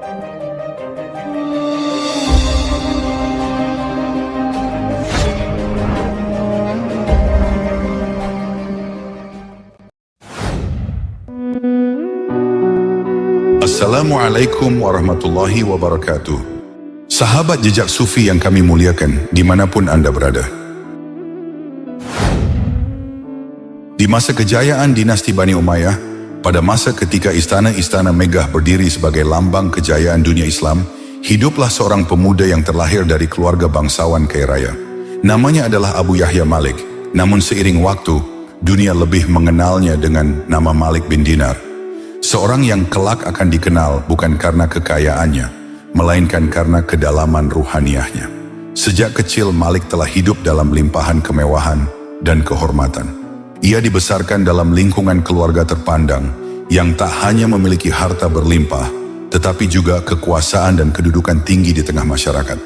Assalamualaikum warahmatullahi wabarakatuh. Sahabat jejak sufi yang kami muliakan dimanapun Anda berada. Di masa kejayaan dinasti Bani Umayyah, pada masa ketika istana-istana megah berdiri sebagai lambang kejayaan dunia Islam, hiduplah seorang pemuda yang terlahir dari keluarga bangsawan kaya raya. Namanya adalah Abu Yahya Malik, namun seiring waktu, dunia lebih mengenalnya dengan nama Malik bin Dinar. Seorang yang kelak akan dikenal bukan karena kekayaannya, melainkan karena kedalaman ruhaniyahnya. Sejak kecil Malik telah hidup dalam limpahan kemewahan dan kehormatan. Ia dibesarkan dalam lingkungan keluarga terpandang yang tak hanya memiliki harta berlimpah, tetapi juga kekuasaan dan kedudukan tinggi di tengah masyarakat.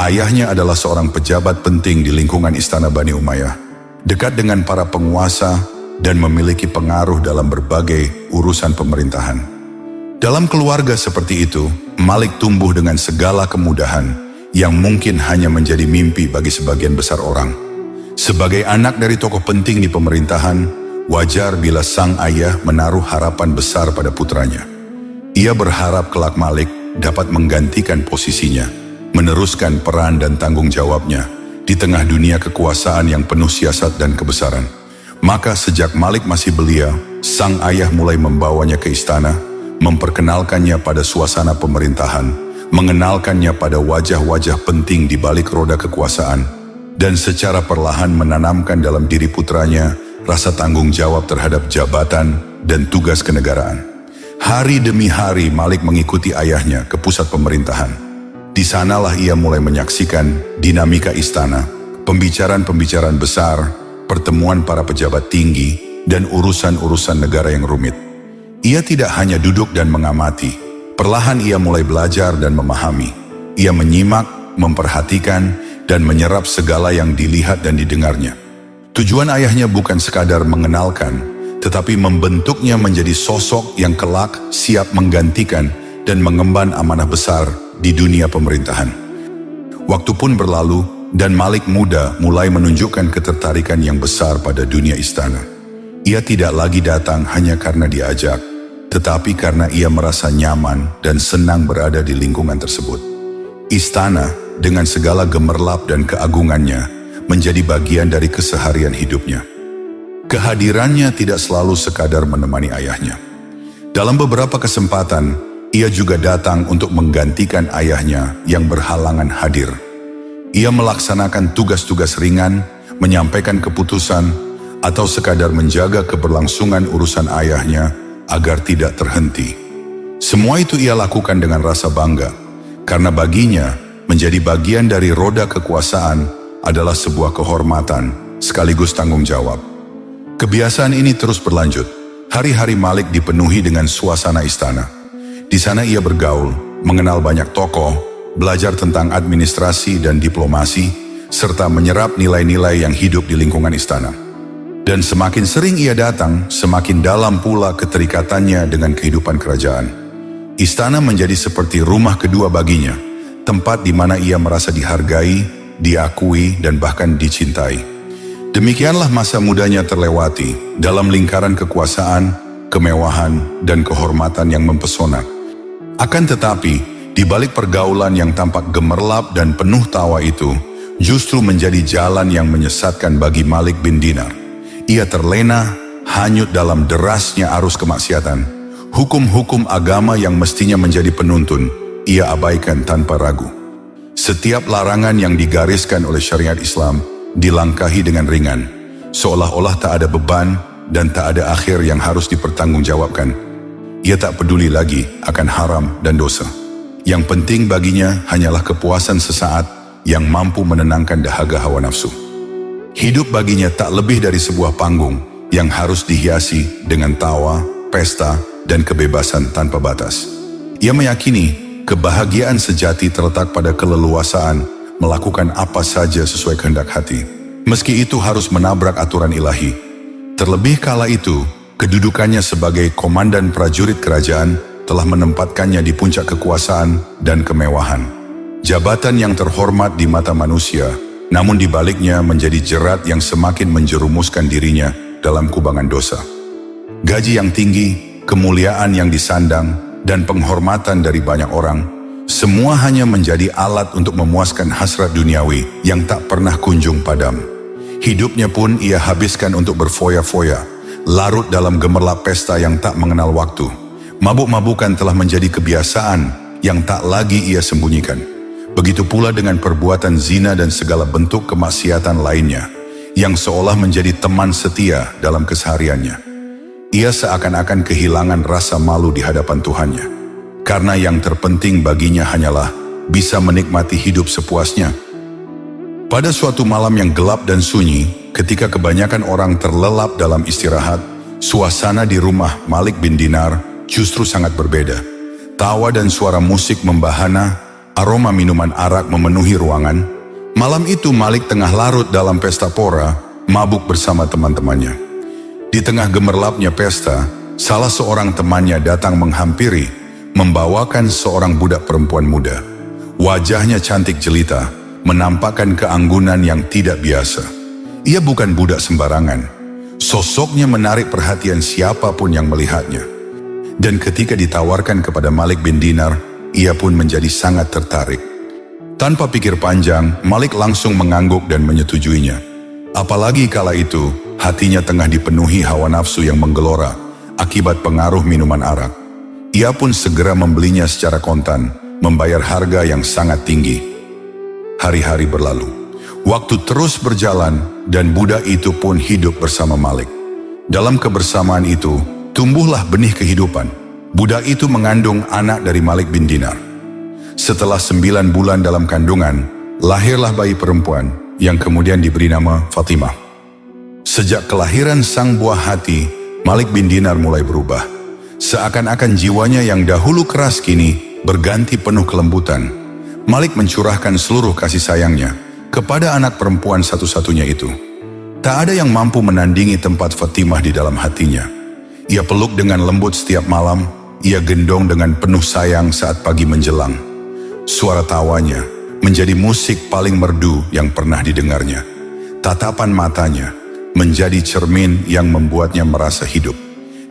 Ayahnya adalah seorang pejabat penting di lingkungan istana Bani Umayyah, dekat dengan para penguasa dan memiliki pengaruh dalam berbagai urusan pemerintahan. Dalam keluarga seperti itu, Malik tumbuh dengan segala kemudahan yang mungkin hanya menjadi mimpi bagi sebagian besar orang. Sebagai anak dari tokoh penting di pemerintahan, wajar bila sang ayah menaruh harapan besar pada putranya. Ia berharap kelak Malik dapat menggantikan posisinya, meneruskan peran dan tanggung jawabnya di tengah dunia kekuasaan yang penuh siasat dan kebesaran. Maka sejak Malik masih belia, sang ayah mulai membawanya ke istana, memperkenalkannya pada suasana pemerintahan, mengenalkannya pada wajah-wajah penting di balik roda kekuasaan, dan secara perlahan menanamkan dalam diri putranya rasa tanggung jawab terhadap jabatan dan tugas kenegaraan. Hari demi hari Malik mengikuti ayahnya ke pusat pemerintahan. Di sanalah ia mulai menyaksikan dinamika istana, pembicaraan-pembicaraan besar, pertemuan para pejabat tinggi, dan urusan-urusan negara yang rumit. Ia tidak hanya duduk dan mengamati, perlahan ia mulai belajar dan memahami. Ia menyimak, memperhatikan, dan menyerap segala yang dilihat dan didengarnya. Tujuan ayahnya bukan sekadar mengenalkan, tetapi membentuknya menjadi sosok yang kelak siap menggantikan dan mengemban amanah besar di dunia pemerintahan. Waktu pun berlalu, dan Malik muda mulai menunjukkan ketertarikan yang besar pada dunia istana. Ia tidak lagi datang hanya karena diajak, tetapi karena ia merasa nyaman dan senang berada di lingkungan tersebut. Istana, dengan segala gemerlap dan keagungannya, menjadi bagian dari keseharian hidupnya. Kehadirannya tidak selalu sekadar menemani ayahnya. Dalam beberapa kesempatan, ia juga datang untuk menggantikan ayahnya yang berhalangan hadir. Ia melaksanakan tugas-tugas ringan, menyampaikan keputusan, atau sekadar menjaga keberlangsungan urusan ayahnya agar tidak terhenti. Semua itu ia lakukan dengan rasa bangga, karena baginya menjadi bagian dari roda kekuasaan adalah sebuah kehormatan sekaligus tanggung jawab. Kebiasaan ini terus berlanjut. Hari-hari Malik dipenuhi dengan suasana istana. Di sana ia bergaul, mengenal banyak tokoh, belajar tentang administrasi dan diplomasi, serta menyerap nilai-nilai yang hidup di lingkungan istana. Dan semakin sering ia datang, semakin dalam pula keterikatannya dengan kehidupan kerajaan. Istana menjadi seperti rumah kedua baginya, tempat di mana ia merasa dihargai, diakui, dan bahkan dicintai. Demikianlah masa mudanya terlewati dalam lingkaran kekuasaan, kemewahan, dan kehormatan yang mempesona. Akan tetapi, di balik pergaulan yang tampak gemerlap dan penuh tawa itu, justru menjadi jalan yang menyesatkan bagi Malik bin Dinar. Ia terlena, hanyut dalam derasnya arus kemaksiatan. Hukum-hukum agama yang mestinya menjadi penuntun, ia abaikan tanpa ragu. Setiap larangan yang digariskan oleh syariat Islam, dilangkahi dengan ringan, seolah-olah tak ada beban dan tak ada akhir yang harus dipertanggungjawabkan. Ia tak peduli lagi akan haram dan dosa. Yang penting baginya hanyalah kepuasan sesaat yang mampu menenangkan dahaga hawa nafsu. Hidup baginya tak lebih dari sebuah panggung yang harus dihiasi dengan tawa, pesta, dan kebebasan tanpa batas. Ia meyakini kebahagiaan sejati terletak pada keleluasaan melakukan apa saja sesuai kehendak hati, meski itu harus menabrak aturan ilahi. Terlebih kala itu, kedudukannya sebagai komandan prajurit kerajaan telah menempatkannya di puncak kekuasaan dan kemewahan. Jabatan yang terhormat di mata manusia, namun di baliknya menjadi jerat yang semakin menjerumuskan dirinya dalam kubangan dosa. Gaji yang tinggi, kemuliaan yang disandang, dan penghormatan dari banyak orang, semua hanya menjadi alat untuk memuaskan hasrat duniawi yang tak pernah kunjung padam. Hidupnya pun ia habiskan untuk berfoya-foya, larut dalam gemerlap pesta yang tak mengenal waktu. Mabuk-mabukan telah menjadi kebiasaan yang tak lagi ia sembunyikan. Begitu pula dengan perbuatan zina dan segala bentuk kemaksiatan lainnya, yang seolah menjadi teman setia dalam kesehariannya. Ia seakan-akan kehilangan rasa malu di hadapan Tuhannya, karena yang terpenting baginya hanyalah bisa menikmati hidup sepuasnya. Pada suatu malam yang gelap dan sunyi, ketika kebanyakan orang terlelap dalam istirahat, suasana di rumah Malik bin Dinar justru sangat berbeda. Tawa dan suara musik membahana, aroma minuman arak memenuhi ruangan. Malam itu Malik tengah larut dalam pesta pora, mabuk bersama teman-temannya. Di tengah gemerlapnya pesta, salah seorang temannya datang menghampiri, membawakan seorang budak perempuan muda. Wajahnya cantik jelita, menampakkan keanggunan yang tidak biasa. Ia bukan budak sembarangan. Sosoknya menarik perhatian siapapun yang melihatnya. Dan ketika ditawarkan kepada Malik bin Dinar, ia pun menjadi sangat tertarik. Tanpa pikir panjang, Malik langsung mengangguk dan menyetujuinya. Apalagi kala itu, hatinya tengah dipenuhi hawa nafsu yang menggelora akibat pengaruh minuman arak. Ia pun segera membelinya secara kontan, membayar harga yang sangat tinggi. Hari-hari berlalu. Waktu terus berjalan dan budak itu pun hidup bersama Malik. Dalam kebersamaan itu, tumbuhlah benih kehidupan. Budak itu mengandung anak dari Malik bin Dinar. Setelah 9 bulan dalam kandungan, lahirlah bayi perempuan yang kemudian diberi nama Fatimah. Sejak kelahiran sang buah hati, Malik bin Dinar mulai berubah. Seakan-akan jiwanya yang dahulu keras kini berganti penuh kelembutan. Malik mencurahkan seluruh kasih sayangnya kepada anak perempuan satu-satunya itu. Tak ada yang mampu menandingi tempat Fatimah di dalam hatinya. Ia peluk dengan lembut setiap malam, ia gendong dengan penuh sayang saat pagi menjelang. Suara tawanya menjadi musik paling merdu yang pernah didengarnya. Tatapan matanya menjadi cermin yang membuatnya merasa hidup.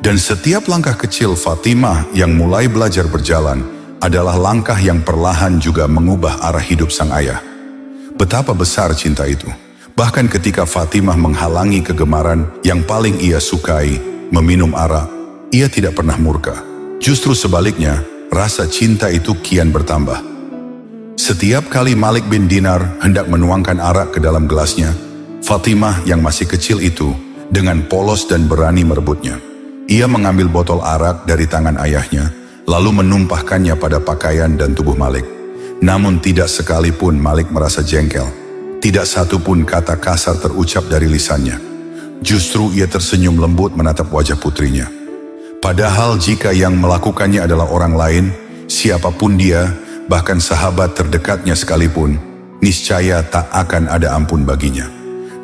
Dan setiap langkah kecil Fatimah yang mulai belajar berjalan adalah langkah yang perlahan juga mengubah arah hidup sang ayah. Betapa besar cinta itu. Bahkan ketika Fatimah menghalangi kegemaran yang paling ia sukai, meminum arak, ia tidak pernah murka. Justru sebaliknya, rasa cinta itu kian bertambah. Setiap kali Malik bin Dinar hendak menuangkan arak ke dalam gelasnya, Fatimah yang masih kecil itu dengan polos dan berani merebutnya. Ia mengambil botol arak dari tangan ayahnya, lalu menumpahkannya pada pakaian dan tubuh Malik. Namun tidak sekalipun Malik merasa jengkel. Tidak satu pun kata kasar terucap dari lisannya. Justru ia tersenyum lembut menatap wajah putrinya. Padahal jika yang melakukannya adalah orang lain, siapapun dia, bahkan sahabat terdekatnya sekalipun, niscaya tak akan ada ampun baginya.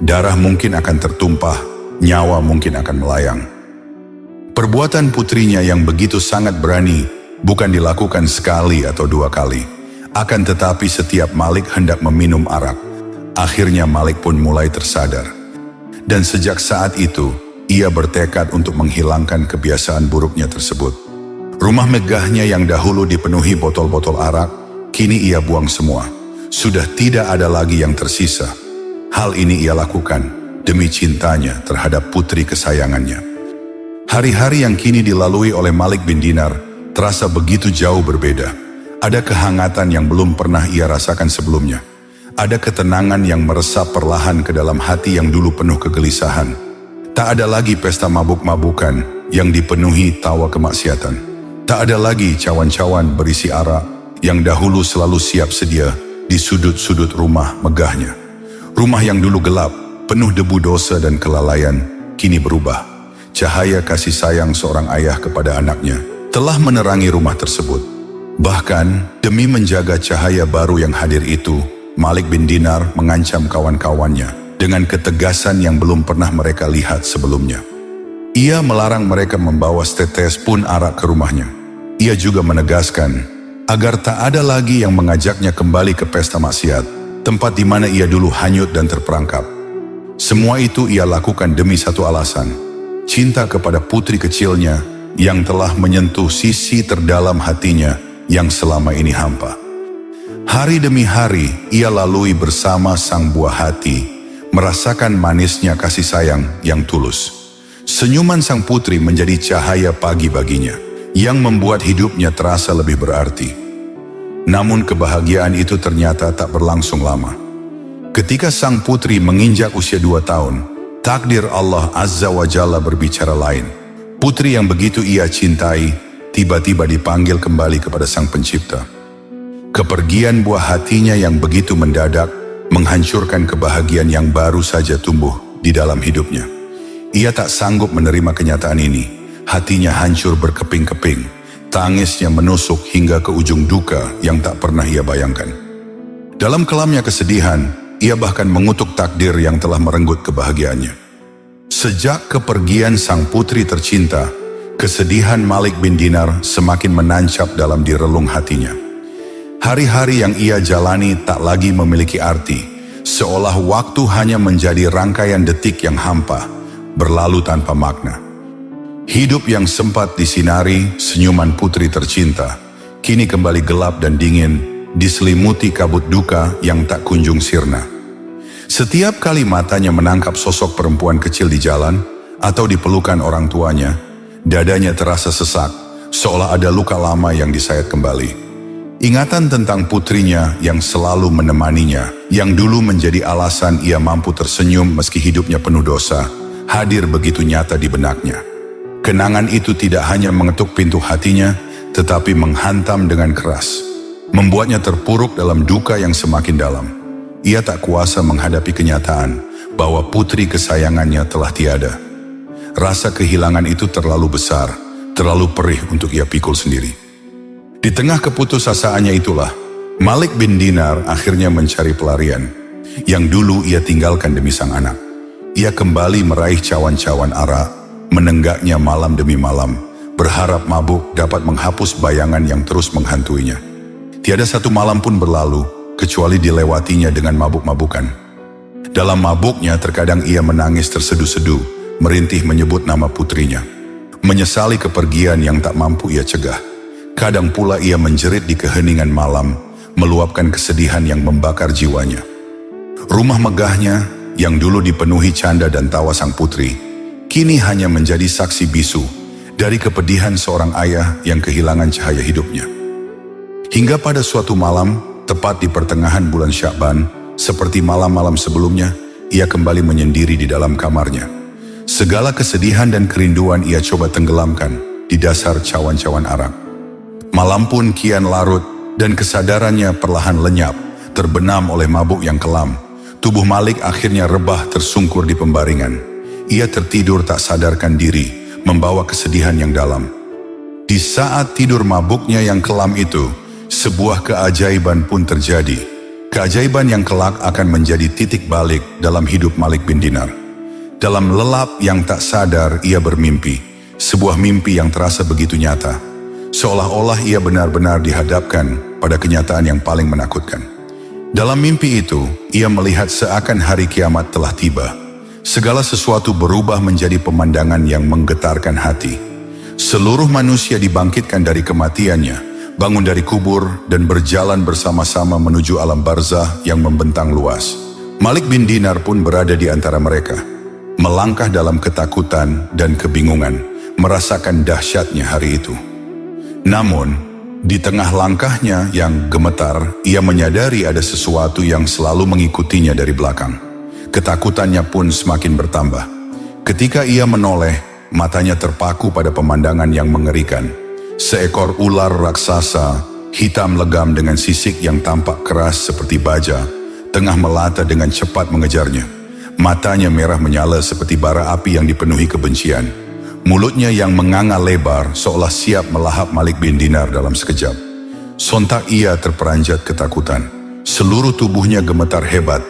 Darah mungkin akan tertumpah, nyawa mungkin akan melayang. Perbuatan putrinya yang begitu sangat berani bukan dilakukan sekali atau 2 kali. Akan tetapi setiap Malik hendak meminum arak, akhirnya Malik pun mulai tersadar. Dan sejak saat itu, ia bertekad untuk menghilangkan kebiasaan buruknya tersebut. Rumah megahnya yang dahulu dipenuhi botol-botol arak, kini ia buang semua. Sudah tidak ada lagi yang tersisa. Hal ini ia lakukan demi cintanya terhadap putri kesayangannya. Hari-hari yang kini dilalui oleh Malik bin Dinar terasa begitu jauh berbeda. Ada kehangatan yang belum pernah ia rasakan sebelumnya. Ada ketenangan yang meresap perlahan ke dalam hati yang dulu penuh kegelisahan. Tak ada lagi pesta mabuk-mabukan yang dipenuhi tawa kemaksiatan. Tak ada lagi cawan-cawan berisi arak yang dahulu selalu siap sedia di sudut-sudut rumah megahnya. Rumah yang dulu gelap, penuh debu dosa dan kelalaian, kini berubah. Cahaya kasih sayang seorang ayah kepada anaknya telah menerangi rumah tersebut. Bahkan, demi menjaga cahaya baru yang hadir itu, Malik bin Dinar mengancam kawan-kawannya dengan ketegasan yang belum pernah mereka lihat sebelumnya. Ia melarang mereka membawa setetes pun arak ke rumahnya. Ia juga menegaskan agar tak ada lagi yang mengajaknya kembali ke pesta maksiat, tempat di mana ia dulu hanyut dan terperangkap. Semua itu ia lakukan demi satu alasan, cinta kepada putri kecilnya yang telah menyentuh sisi terdalam hatinya yang selama ini hampa. Hari demi hari ia lalui bersama sang buah hati, merasakan manisnya kasih sayang yang tulus. Senyuman sang putri menjadi cahaya pagi baginya, yang membuat hidupnya terasa lebih berarti. Namun kebahagiaan itu ternyata tak berlangsung lama. Ketika sang putri menginjak usia 2 tahun, takdir Allah Azza wa Jalla berbicara lain. Putri yang begitu ia cintai, tiba-tiba dipanggil kembali kepada sang pencipta. Kepergian buah hatinya yang begitu mendadak, menghancurkan kebahagiaan yang baru saja tumbuh di dalam hidupnya. Ia tak sanggup menerima kenyataan ini. Hatinya hancur berkeping-keping, tangisnya menusuk hingga ke ujung duka yang tak pernah ia bayangkan. Dalam kelamnya kesedihan, ia bahkan mengutuk takdir yang telah merenggut kebahagiaannya. Sejak kepergian sang putri tercinta, kesedihan Malik bin Dinar semakin menancap dalam di relung hatinya. Hari-hari yang ia jalani tak lagi memiliki arti, seolah waktu hanya menjadi rangkaian detik yang hampa, berlalu tanpa makna. Hidup yang sempat disinari senyuman putri tercinta, kini kembali gelap dan dingin, diselimuti kabut duka yang tak kunjung sirna. Setiap kali matanya menangkap sosok perempuan kecil di jalan, atau di pelukan orang tuanya, dadanya terasa sesak, seolah ada luka lama yang disayat kembali. Ingatan tentang putrinya yang selalu menemaninya, yang dulu menjadi alasan ia mampu tersenyum meski hidupnya penuh dosa, hadir begitu nyata di benaknya. Kenangan itu tidak hanya mengetuk pintu hatinya, tetapi menghantam dengan keras, membuatnya terpuruk dalam duka yang semakin dalam. Ia tak kuasa menghadapi kenyataan bahwa putri kesayangannya telah tiada. Rasa kehilangan itu terlalu besar, terlalu perih untuk ia pikul sendiri. Di tengah keputusasaannya itulah, Malik bin Dinar akhirnya mencari pelarian, yang dulu ia tinggalkan demi sang anak. Ia kembali meraih cawan-cawan arak, menenggaknya malam demi malam, berharap mabuk dapat menghapus bayangan yang terus menghantuinya. Tiada satu malam pun berlalu, kecuali dilewatinya dengan mabuk-mabukan. Dalam mabuknya terkadang ia menangis terseduh-seduh, merintih menyebut nama putrinya. Menyesali kepergian yang tak mampu ia cegah. Kadang pula ia menjerit di keheningan malam, meluapkan kesedihan yang membakar jiwanya. Rumah megahnya, yang dulu dipenuhi canda dan tawa sang putri, kini hanya menjadi saksi bisu dari kepedihan seorang ayah yang kehilangan cahaya hidupnya. Hingga pada suatu malam, tepat di pertengahan bulan Sya'ban, seperti malam-malam sebelumnya, ia kembali menyendiri di dalam kamarnya. Segala kesedihan dan kerinduan ia coba tenggelamkan di dasar cawan-cawan arak. Malam pun kian larut dan kesadarannya perlahan lenyap, terbenam oleh mabuk yang kelam. Tubuh Malik akhirnya rebah tersungkur di pembaringan. Ia tertidur tak sadarkan diri, membawa kesedihan yang dalam. Di saat tidur mabuknya yang kelam itu, sebuah keajaiban pun terjadi. Keajaiban yang kelak akan menjadi titik balik dalam hidup Malik bin Dinar. Dalam lelap yang tak sadar ia bermimpi, sebuah mimpi yang terasa begitu nyata. Seolah-olah ia benar-benar dihadapkan pada kenyataan yang paling menakutkan. Dalam mimpi itu, ia melihat seakan hari kiamat telah tiba. Segala sesuatu berubah menjadi pemandangan yang menggetarkan hati. Seluruh manusia dibangkitkan dari kematiannya, bangun dari kubur dan berjalan bersama-sama menuju alam barzah yang membentang luas. Malik bin Dinar pun berada di antara mereka, melangkah dalam ketakutan dan kebingungan, merasakan dahsyatnya hari itu. Namun, di tengah langkahnya yang gemetar, ia menyadari ada sesuatu yang selalu mengikutinya dari belakang. Ketakutannya pun semakin bertambah. Ketika ia menoleh, matanya terpaku pada pemandangan yang mengerikan. Seekor ular raksasa, hitam legam dengan sisik yang tampak keras seperti baja, tengah melata dengan cepat mengejarnya. Matanya merah menyala seperti bara api yang dipenuhi kebencian. Mulutnya yang menganga lebar seolah siap melahap Malik bin Dinar dalam sekejap. Sontak ia terperanjat ketakutan. Seluruh tubuhnya gemetar hebat.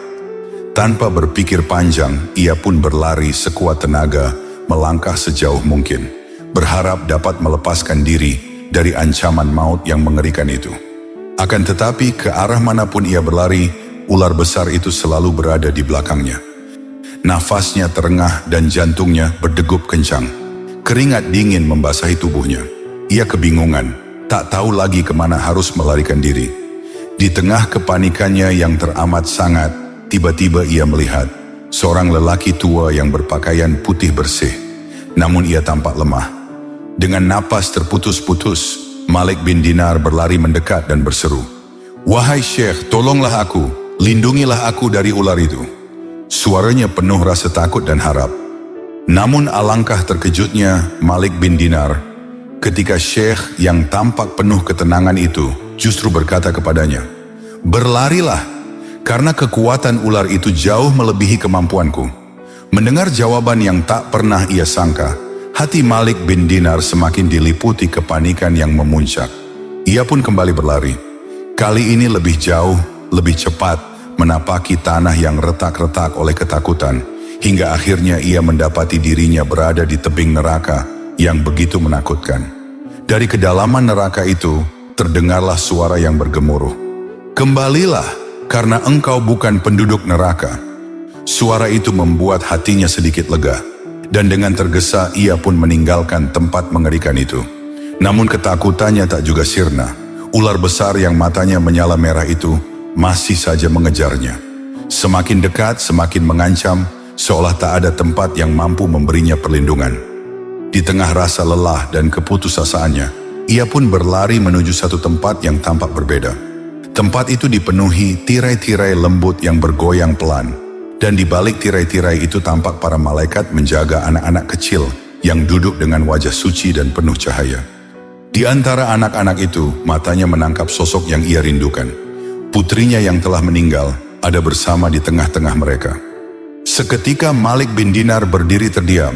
Tanpa berpikir panjang, ia pun berlari sekuat tenaga, melangkah sejauh mungkin, berharap dapat melepaskan diri dari ancaman maut yang mengerikan itu. Akan tetapi ke arah manapun ia berlari, ular besar itu selalu berada di belakangnya. Nafasnya terengah dan jantungnya berdegup kencang. Keringat dingin membasahi tubuhnya. Ia kebingungan, tak tahu lagi kemana harus melarikan diri. Di tengah kepanikannya yang teramat sangat, tiba-tiba ia melihat seorang lelaki tua yang berpakaian putih bersih. Namun ia tampak lemah. Dengan napas terputus-putus, Malik bin Dinar berlari mendekat dan berseru, "Wahai Syekh, tolonglah aku, lindungilah aku dari ular itu." Suaranya penuh rasa takut dan harap. Namun alangkah terkejutnya Malik bin Dinar ketika Syekh yang tampak penuh ketenangan itu justru berkata kepadanya, "Berlarilah, karena kekuatan ular itu jauh melebihi kemampuanku." Mendengar jawaban yang tak pernah ia sangka, hati Malik bin Dinar semakin diliputi kepanikan yang memuncak. Ia pun kembali berlari. Kali ini lebih jauh, lebih cepat, menapaki tanah yang retak-retak oleh ketakutan, hingga akhirnya ia mendapati dirinya berada di tebing neraka yang begitu menakutkan. Dari kedalaman neraka itu, terdengarlah suara yang bergemuruh, "Kembalilah, karena engkau bukan penduduk neraka." Suara itu membuat hatinya sedikit lega, dan dengan tergesa ia pun meninggalkan tempat mengerikan itu. Namun ketakutannya tak juga sirna. Ular besar yang matanya menyala merah itu masih saja mengejarnya. Semakin dekat, semakin mengancam, seolah tak ada tempat yang mampu memberinya perlindungan. Di tengah rasa lelah dan keputusasaannya, ia pun berlari menuju satu tempat yang tampak berbeda. Tempat itu dipenuhi tirai-tirai lembut yang bergoyang pelan, dan di balik tirai-tirai itu tampak para malaikat menjaga anak-anak kecil yang duduk dengan wajah suci dan penuh cahaya. Di antara anak-anak itu, matanya menangkap sosok yang ia rindukan. Putrinya yang telah meninggal ada bersama di tengah-tengah mereka. Seketika Malik bin Dinar berdiri terdiam.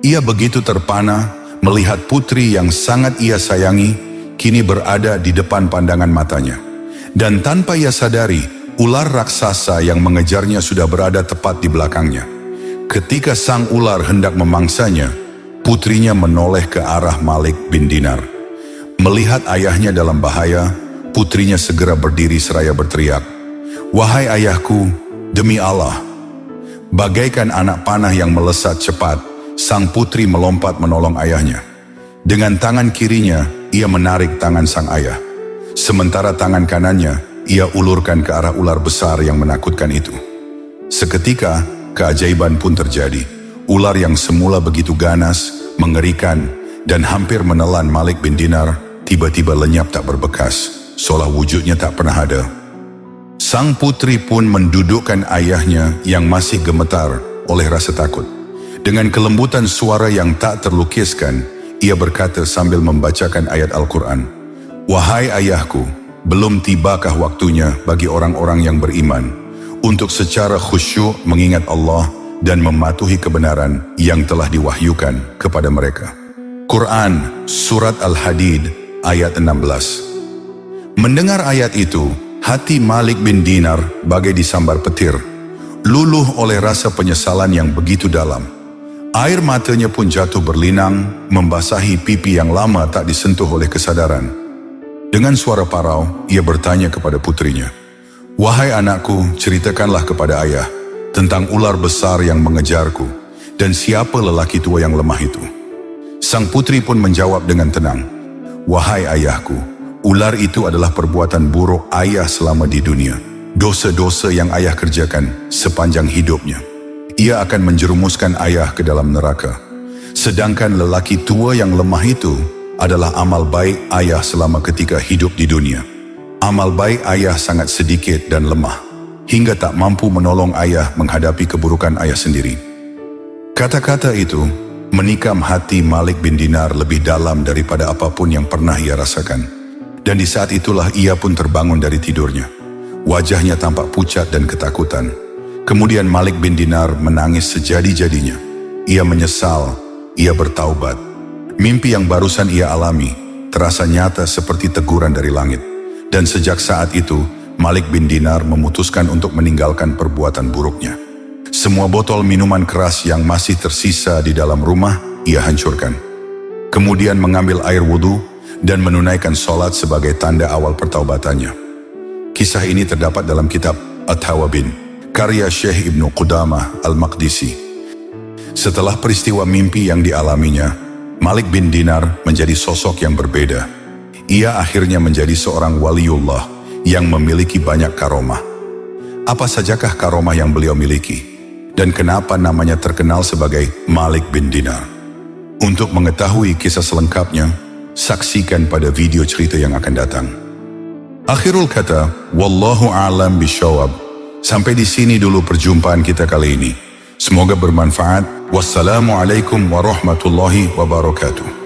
Ia begitu terpana melihat putri yang sangat ia sayangi kini berada di depan pandangan matanya. Dan tanpa ia sadari, ular raksasa yang mengejarnya sudah berada tepat di belakangnya. Ketika sang ular hendak memangsanya, putrinya menoleh ke arah Malik bin Dinar. Melihat ayahnya dalam bahaya, putrinya segera berdiri seraya berteriak, "Wahai ayahku, demi Allah." Bagaikan anak panah yang melesat cepat, sang putri melompat menolong ayahnya. Dengan tangan kirinya, ia menarik tangan sang ayah. Sementara tangan kanannya, ia ulurkan ke arah ular besar yang menakutkan itu. Seketika, keajaiban pun terjadi. Ular yang semula begitu ganas, mengerikan, dan hampir menelan Malik bin Dinar, tiba-tiba lenyap tak berbekas, seolah wujudnya tak pernah ada. Sang putri pun mendudukkan ayahnya yang masih gemetar oleh rasa takut. Dengan kelembutan suara yang tak terlukiskan, ia berkata sambil membacakan ayat Al-Quran, "Wahai ayahku, belum tibakah waktunya bagi orang-orang yang beriman untuk secara khusyuk mengingat Allah dan mematuhi kebenaran yang telah diwahyukan kepada mereka." Quran, Surat Al-Hadid, ayat 16. Mendengar ayat itu, hati Malik bin Dinar bagai disambar petir, luluh oleh rasa penyesalan yang begitu dalam. Air matanya pun jatuh berlinang, membasahi pipi yang lama tak disentuh oleh kesadaran. Dengan suara parau, ia bertanya kepada putrinya, "Wahai anakku, ceritakanlah kepada ayah tentang ular besar yang mengejarku, dan siapa lelaki tua yang lemah itu." Sang putri pun menjawab dengan tenang, "Wahai ayahku, ular itu adalah perbuatan buruk ayah selama di dunia. Dosa-dosa yang ayah kerjakan sepanjang hidupnya. Ia akan menjerumuskan ayah ke dalam neraka. Sedangkan lelaki tua yang lemah itu adalah amal baik ayah selama ketika hidup di dunia. Amal baik ayah sangat sedikit dan lemah, hingga tak mampu menolong ayah menghadapi keburukan ayah sendiri." Kata-kata itu menikam hati Malik bin Dinar lebih dalam daripada apapun yang pernah ia rasakan. Dan di saat itulah ia pun terbangun dari tidurnya. Wajahnya tampak pucat dan ketakutan. Kemudian Malik bin Dinar menangis sejadi-jadinya. Ia menyesal, ia bertaubat. Mimpi yang barusan ia alami terasa nyata seperti teguran dari langit. Dan sejak saat itu, Malik bin Dinar memutuskan untuk meninggalkan perbuatan buruknya. Semua botol minuman keras yang masih tersisa di dalam rumah, ia hancurkan. Kemudian mengambil air wudhu dan menunaikan sholat sebagai tanda awal pertaubatannya. Kisah ini terdapat dalam kitab At-Tawabin, karya Syekh Ibnu Qudamah Al-Maqdisi. Setelah peristiwa mimpi yang dialaminya, Malik bin Dinar menjadi sosok yang berbeda. Ia akhirnya menjadi seorang waliullah yang memiliki banyak karomah. Apa sajakah karomah yang beliau miliki? Dan kenapa namanya terkenal sebagai Malik bin Dinar? Untuk mengetahui kisah selengkapnya, saksikan pada video cerita yang akan datang. Akhirul kata, wallahu a'lam bishawab. Sampai di sini dulu perjumpaan kita kali ini. Semoga bermanfaat. Wassalamualaikum warahmatullahi wabarakatuh.